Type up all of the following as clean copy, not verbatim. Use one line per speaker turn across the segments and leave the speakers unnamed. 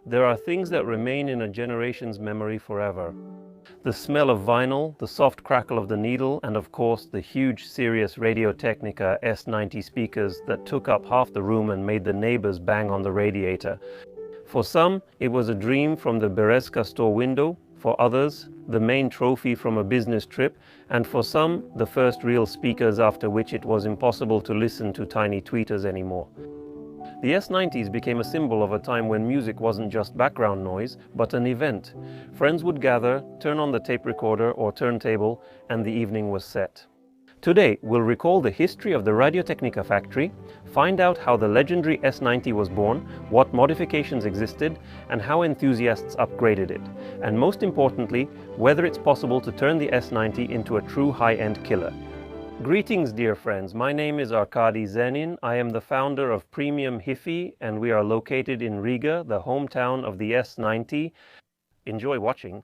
there are things that remain in a generation's memory forever. The smell of vinyl, the soft crackle of the needle, and of course the huge serious Radiotekhnika S90 speakers that took up half the room and made the neighbors bang on the radiator. For some, it was a dream from the Berezka store window. For others, the main trophy from a business trip, and for some, the first real speakers after which it was impossible to listen to tiny tweeters anymore. The S90s became a symbol of a time when music wasn't just background noise, but an event. Friends would gather, turn on the tape recorder or turntable, and the evening was set. Today, we'll recall the history of the Radiotekhnika factory, find out how the legendary S90 was born, what modifications existed, and how enthusiasts upgraded it, and most importantly, whether it's possible to turn the S90 into a true high-end killer. Greetings, dear friends. My name is Arkady Zenin. I am the founder of Premium Hi-Fi, and we are located in Riga, the hometown of the S90. Enjoy watching.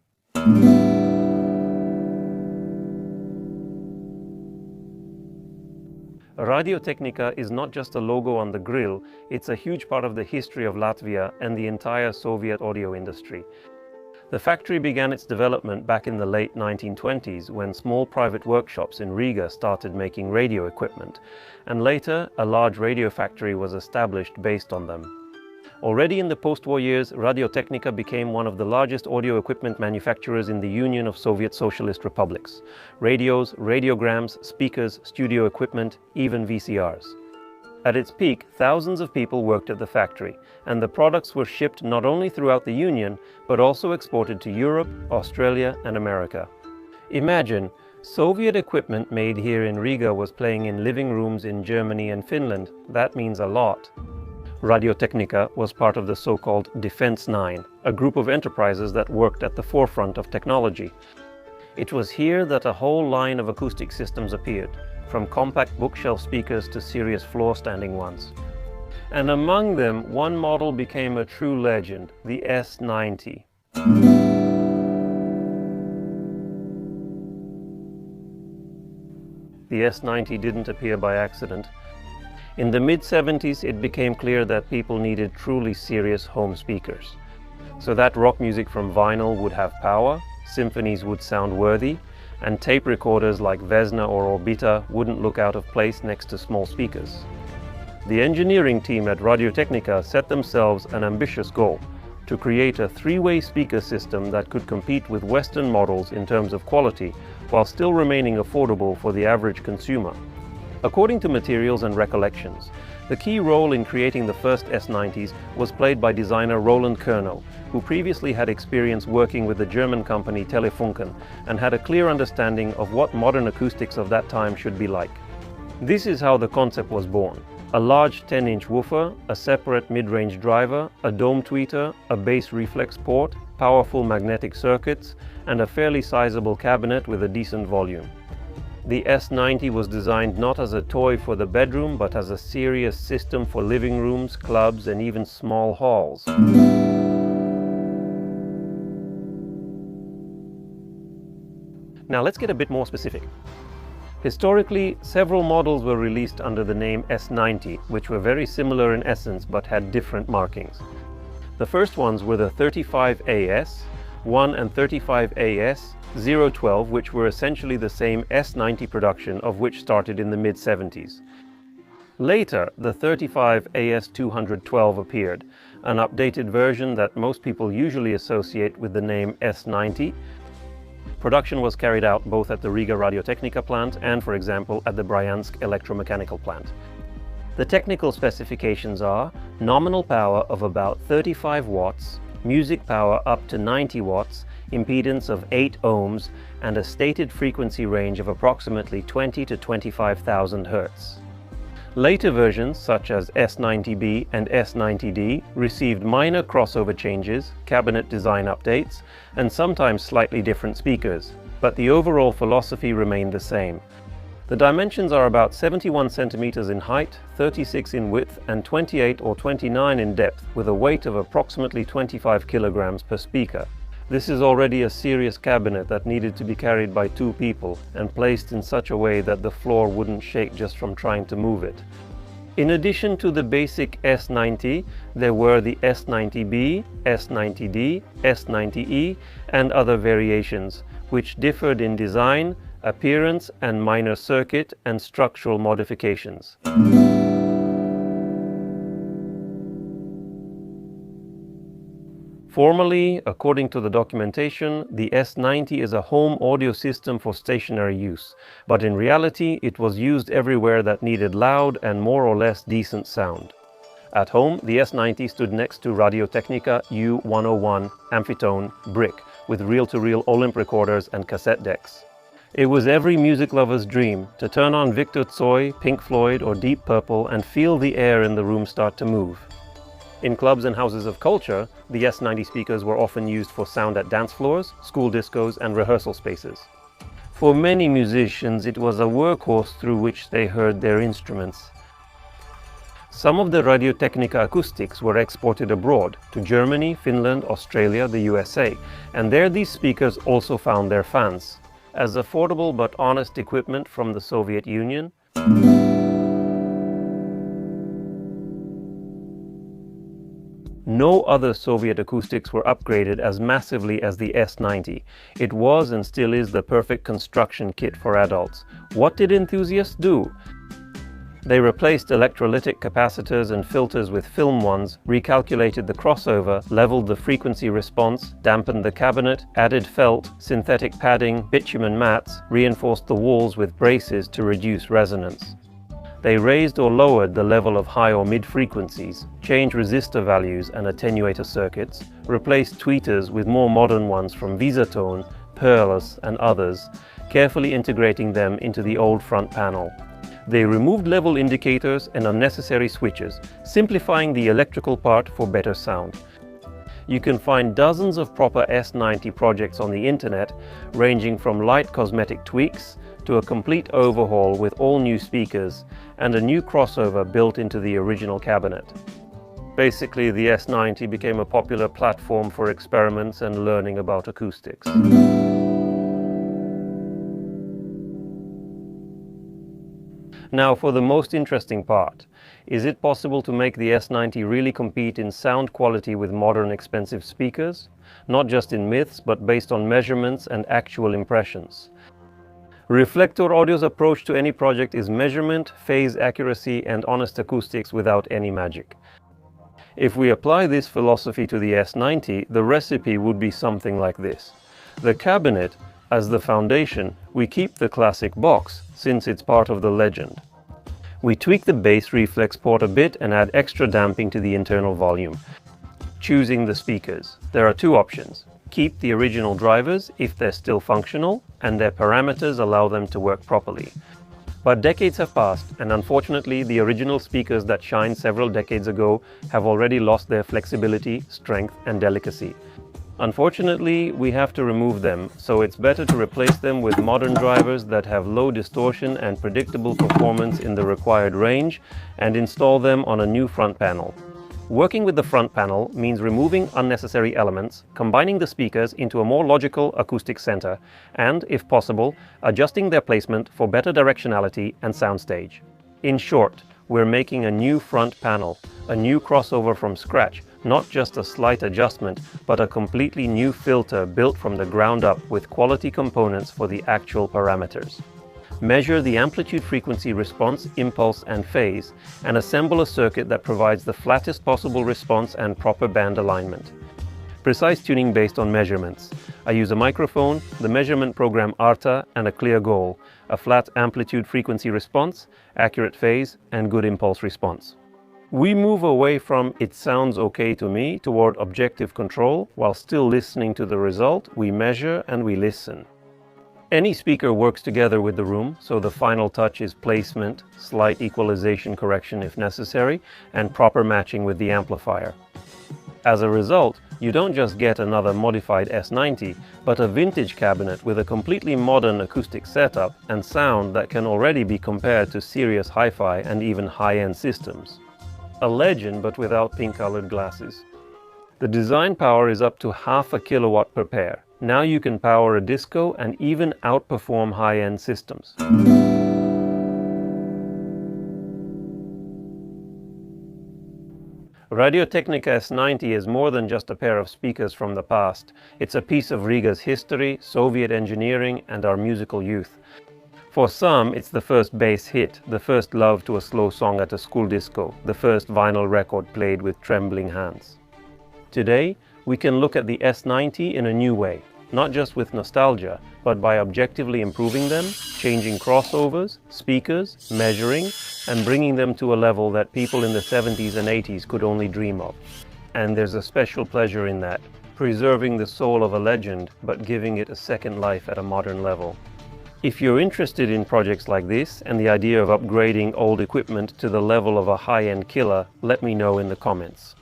Radiotehnika is not just a logo on the grill, it's a huge part of the history of Latvia and the entire Soviet audio industry. The factory began its development back in the late 1920s when small private workshops in Riga started making radio equipment, and later a large radio factory was established based on them. Already in the post-war years, Radiotehnika became one of the largest audio equipment manufacturers in the Union of Soviet Socialist Republics. Radios, radiograms, speakers, studio equipment, even VCRs. At its peak, thousands of people worked at the factory, and the products were shipped not only throughout the Union, but also exported to Europe, Australia, and America. Imagine, Soviet equipment made here in Riga was playing in living rooms in Germany and Finland. That means a lot. Radiotehnika was part of the so-called Defense Nine, a group of enterprises that worked at the forefront of technology. It was here that a whole line of acoustic systems appeared, from compact bookshelf speakers to serious floor-standing ones. And among them, one model became a true legend, the S90. The S90 didn't appear by accident. In the mid-70s, it became clear that people needed truly serious home speakers. So that rock music from vinyl would have power, symphonies would sound worthy, and tape recorders like Vesna or Orbita wouldn't look out of place next to small speakers. The engineering team at Radiotehnika set themselves an ambitious goal: to create a three-way speaker system that could compete with Western models in terms of quality, while still remaining affordable for the average consumer. According to materials and recollections, the key role in creating the first S90s was played by designer Roland Kernow, who previously had experience working with the German company Telefunken and had a clear understanding of what modern acoustics of that time should be like. This is how the concept was born: a large 10-inch woofer, a separate mid-range driver, a dome tweeter, a bass reflex port, powerful magnetic circuits, and a fairly sizable cabinet with a decent volume. The S90 was designed not as a toy for the bedroom, but as a serious system for living rooms, clubs, and even small halls. Now let's get a bit more specific. Historically, several models were released under the name S90, which were very similar in essence but had different markings. The first ones were the 35AS, 1 and 35AS, 012, which were essentially the same S90 production, of which started in the mid-70s. Later, the 35AS212 appeared, an updated version that most people usually associate with the name S90. Production was carried out both at the Riga Radiotehnika plant and, for example, at the Bryansk electromechanical plant. The technical specifications are nominal power of about 35 watts, music power up to 90 watts, impedance of 8 ohms, and a stated frequency range of approximately 20 to 25,000 Hz. Later versions, such as S90B and S90D, received minor crossover changes, cabinet design updates, and sometimes slightly different speakers, but the overall philosophy remained the same. The dimensions are about 71 centimeters in height, 36 in width, and 28 or 29 in depth, with a weight of approximately 25 kilograms per speaker. This is already a serious cabinet that needed to be carried by 2 people and placed in such a way that the floor wouldn't shake just from trying to move it. In addition to the basic S90, there were the S90B, S90D, S90E, and other variations, which differed in design, appearance, and minor circuit and structural modifications. Formally, according to the documentation, the S90 is a home audio system for stationary use, but in reality it was used everywhere that needed loud and more or less decent sound. At home, the S90 stood next to Radiotekhnika U101 Amphitone Brick with reel-to-reel Olymp recorders and cassette decks. It was every music lover's dream to turn on Victor Tsoi, Pink Floyd or Deep Purple and feel the air in the room start to move. In clubs and houses of culture, the S90 speakers were often used for sound at dance floors, school discos and rehearsal spaces. For many musicians, it was a workhorse through which they heard their instruments. Some of the Radiotechnika acoustics were exported abroad, to Germany, Finland, Australia, the USA, and there these speakers also found their fans. As affordable but honest equipment from the Soviet Union, no other Soviet acoustics were upgraded as massively as the S90. It was and still is the perfect construction kit for adults. What did enthusiasts do? They replaced electrolytic capacitors and filters with film ones, recalculated the crossover, leveled the frequency response, dampened the cabinet, added felt, synthetic padding, bitumen mats, reinforced the walls with braces to reduce resonance. They raised or lowered the level of high or mid frequencies, changed resistor values and attenuator circuits, replaced tweeters with more modern ones from Visatone, Pearlus and others, carefully integrating them into the old front panel. They removed level indicators and unnecessary switches, simplifying the electrical part for better sound. You can find dozens of proper S90 projects on the internet, ranging from light cosmetic tweaks to a complete overhaul with all new speakers and a new crossover built into the original cabinet. Basically, the S90 became a popular platform for experiments and learning about acoustics. Now for the most interesting part. Is it possible to make the S90 really compete in sound quality with modern expensive speakers? Not just in myths, but based on measurements and actual impressions. Reflector Audio's approach to any project is measurement, phase accuracy and honest acoustics without any magic. If we apply this philosophy to the S90, the recipe would be something like this. The cabinet, as the foundation, we keep the classic box, since it's part of the legend. We tweak the bass reflex port a bit and add extra damping to the internal volume. Choosing the speakers. There are two options. Keep the original drivers if they're still functional and their parameters allow them to work properly. But decades have passed and unfortunately the original speakers that shined several decades ago have already lost their flexibility, strength and delicacy. Unfortunately, we have to remove them, so it's better to replace them with modern drivers that have low distortion and predictable performance in the required range and install them on a new front panel. Working with the front panel means removing unnecessary elements, combining the speakers into a more logical acoustic center, and, if possible, adjusting their placement for better directionality and soundstage. In short, we're making a new front panel, a new crossover from scratch, not just a slight adjustment, but a completely new filter built from the ground up with quality components for the actual parameters. Measure the amplitude frequency response, impulse and phase, and assemble a circuit that provides the flattest possible response and proper band alignment. Precise tuning based on measurements. I use a microphone, the measurement program ARTA and a clear goal, a flat amplitude frequency response, accurate phase and good impulse response. We move away from "it sounds okay to me" toward objective control. While still listening to the result, we measure and we listen. Any speaker works together with the room, so the final touch is placement, slight equalization correction if necessary, and proper matching with the amplifier. As a result, you don't just get another modified S90, but a vintage cabinet with a completely modern acoustic setup and sound that can already be compared to serious hi-fi and even high-end systems. A legend, but without pink-colored glasses. The design power is up to 0.5 kilowatt per pair. Now you can power a disco and even outperform high-end systems. Radiotehnika S90 is more than just a pair of speakers from the past. It's a piece of Riga's history, Soviet engineering, and our musical youth. For some, it's the first bass hit, the first love to a slow song at a school disco, the first vinyl record played with trembling hands. Today, we can look at the S90 in a new way, not just with nostalgia, but by objectively improving them, changing crossovers, speakers, measuring, and bringing them to a level that people in the 70s and 80s could only dream of. And there's a special pleasure in that, preserving the soul of a legend, but giving it a second life at a modern level. If you're interested in projects like this and the idea of upgrading old equipment to the level of a high-end killer, let me know in the comments.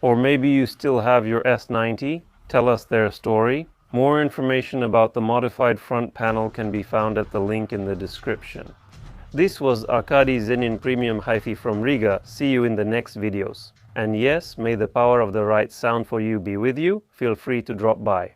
Or maybe you still have your S90? Tell us their story. More information about the modified front panel can be found at the link in the description. This was Arkady Zenin Premium Hi-Fi from Riga. See you in the next videos. And yes, may the power of the right sound for you be with you. Feel free to drop by.